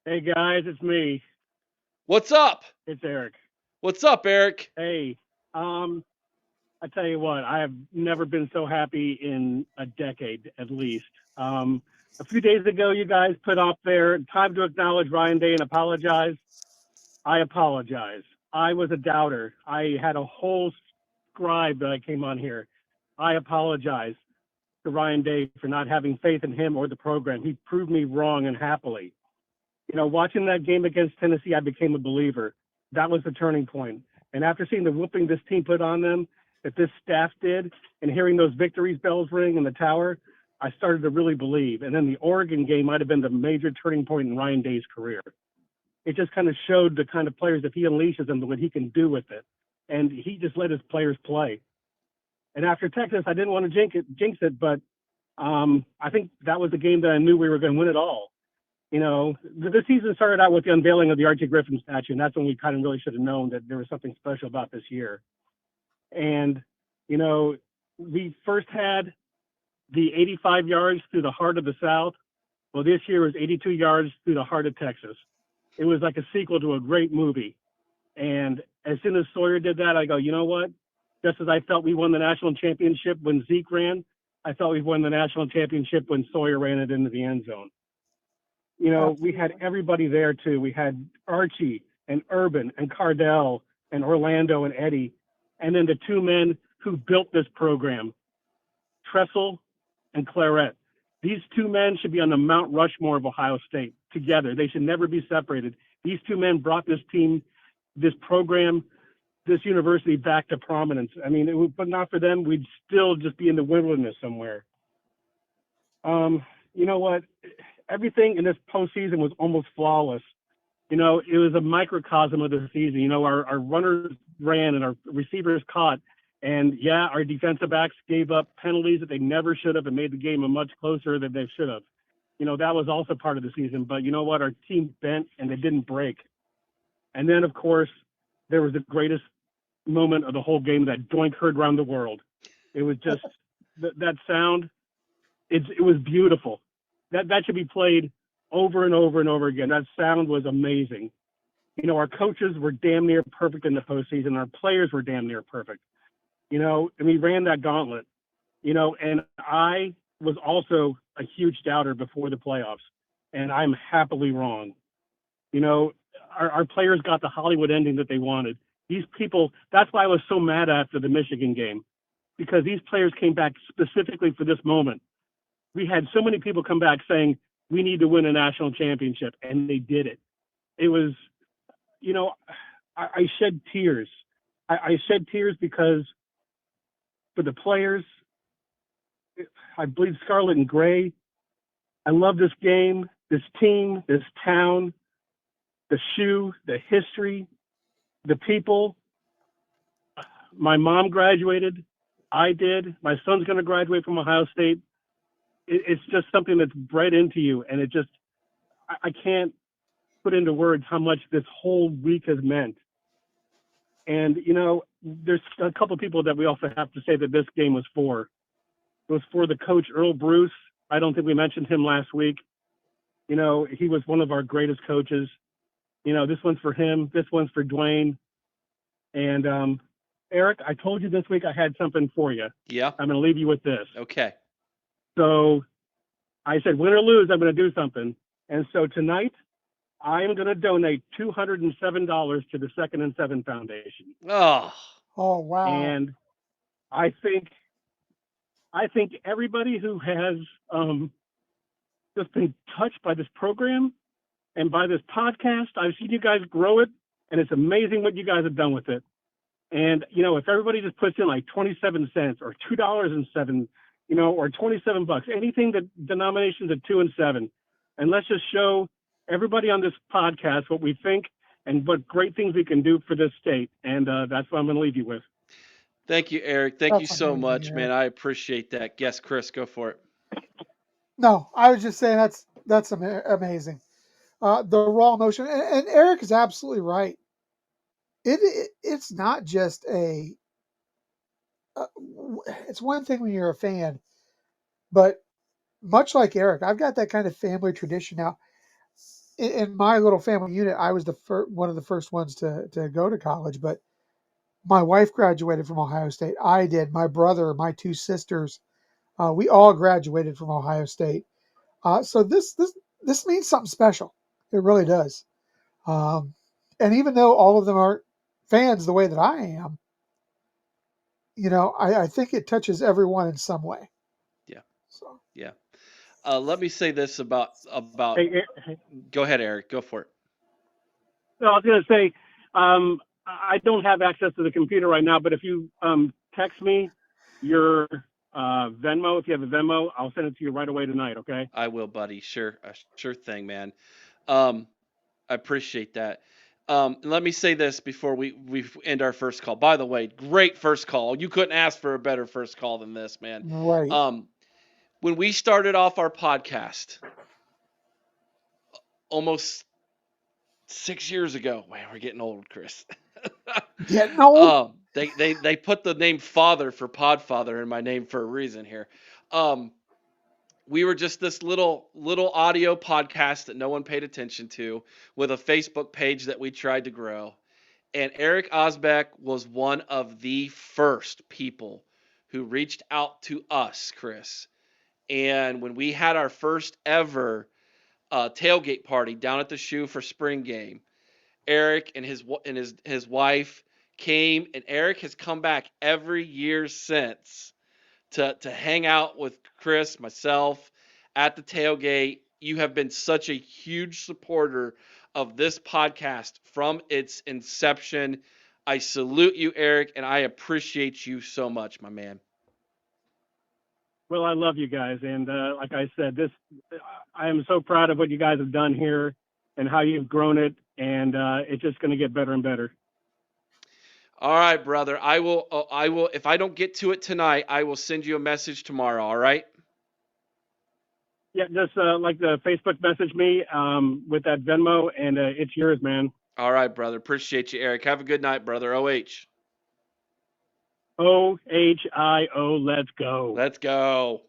Hey guys, it's me. What's up? It's Eric. What's up, Eric? Hey, um, I tell you what, I have never been so happy in a decade at least. Um, a few days ago, you guys put up there time to acknowledge Ryan Day and apologize. I apologize. I was a doubter. I had a whole scribe that I came on here. I apologize to Ryan Day for not having faith in him or the program. He proved me wrong and happily. Watching that game against Tennessee, I became a believer. That was the turning point. And after seeing the whooping this team put on them, that this staff did, and hearing those victories bells ring in the tower, I started to really believe. And then the Oregon game might have been the major turning point in Ryan Day's career. It just kind of showed the kind of players that he unleashes and what he can do with it. And he just let his players play. And after Texas, I didn't want to jinx it, but I think that was the game that I knew we were going to win it all. The season started out with the unveiling of the Archie Griffin statue, and that's when we kind of really should have known that there was something special about this year. And, you know, we first had the 85 yards through the heart of the South. Well, this year was 82 yards through the heart of Texas. It was like a sequel to a great movie. And as soon as Sawyer did that, I go, you know what? Just as I felt we won the national championship when Zeke ran, I felt we won the national championship when Sawyer ran it into the end zone. We had everybody there too. We had Archie and Urban and Cardell and Orlando and Eddie, and then the two men who built this program, Tressel and Claret. These two men should be on the Mount Rushmore of Ohio State together. They should never be separated. These two men brought this team, this program, this university back to prominence. I mean, but not for them, we'd still just be in the wilderness somewhere. You know what? Everything in this postseason was almost flawless. It was a microcosm of the season. Our runners ran and our receivers caught. And yeah, our defensive backs gave up penalties that they never should have and made the game a much closer than they should have. That was also part of the season. But you know what? Our team bent and they didn't break. And then, of course, there was the greatest moment of the whole game that Doink heard around the world. It was just that sound. It was beautiful. That should be played over and over and over again. That sound was amazing. Our coaches were damn near perfect in the postseason. Our players were damn near perfect. And we ran that gauntlet. And I was also a huge doubter before the playoffs, and I'm happily wrong. Our players got the Hollywood ending that they wanted. These people, that's why I was so mad after the Michigan game, because these players came back specifically for this moment. We had so many people come back saying, we need to win a national championship, and they did it. It was, I shed tears. I shed tears because for the players, I bleed scarlet and gray. I love this game, this team, this town, the shoe, the history, the people. My mom graduated. I did. My son's going to graduate from Ohio State. It's just something that's bred into you. And I can't put into words how much this whole week has meant. And, there's a couple of people that we also have to say that this game was for. It was for the coach, Earl Bruce. I don't think we mentioned him last week. He was one of our greatest coaches. This one's for him. This one's for Dwayne. And Eric, I told you this week I had something for you. Yeah. I'm going to leave you with this. Okay. So I said, win or lose, I'm going to do something. And so tonight, I am going to donate $207 to the Second and Seven Foundation. Oh. Oh, wow. And I think everybody who has just been touched by this program and by this podcast, I've seen you guys grow it, and it's amazing what you guys have done with it. And, if everybody just puts in like 27 cents or $2.07, or 27 bucks, anything that denominations of 2 and 7, and let's just show everybody on this podcast what we think and what great things we can do for this state. And that's what I'm going to leave you with. Thank you, Eric. Thank you That's so amazing, much, Eric. man. I appreciate that. Yes, Chris, go for it. No, I was just saying that's amazing. The raw emotion, and Eric is absolutely right. It's not just uh, it's one thing when you're a fan, but much like Eric, I've got that kind of family tradition now. in my little family unit, I was one of the first ones to go to college, but my wife graduated from Ohio State. I did. My brother, my two sisters, we all graduated from Ohio State. So this means something special. It really does. Um, and even though all of them aren't fans the way that I am, I think it touches everyone in some way. Yeah. So Yeah. Let me say this about. Hey, Go ahead, Eric. Go for it. no, I was going to say, I don't have access to the computer right now, but if you text me your Venmo, if you have a Venmo, I'll send it to you right away tonight. Okay. I will, buddy. Sure, sure thing, man. I appreciate that. And let me say this before we end our first call. By the way, great first call. You couldn't ask for a better first call than this, man. right, When we started off our podcast almost 6 years ago, man, we're getting old, Chris. getting old. They put the name Father for Podfather in my name for a reason here. We were just this little audio podcast that no one paid attention to, with a Facebook page that we tried to grow. And Erik Osbeck was one of the first people who reached out to us, Chris. And when we had our first ever tailgate party down at the Shoe for spring game, Erik and his wife came, and Erik has come back every year since to hang out with Chris, myself, at the tailgate. You have been such a huge supporter of this podcast from its inception. I salute you, Erik, and I appreciate you so much, my man. Well, I love you guys, and like I said, I am so proud of what you guys have done here and how you've grown it, and it's just going to get better and better. All right, brother. I will. If I don't get to it tonight, I will send you a message tomorrow. All right. Yeah, just like the Facebook message me with that Venmo, and it's yours, man. All right, brother. Appreciate you, Erik. Have a good night, brother. OH. OHIO, let's go. Let's go.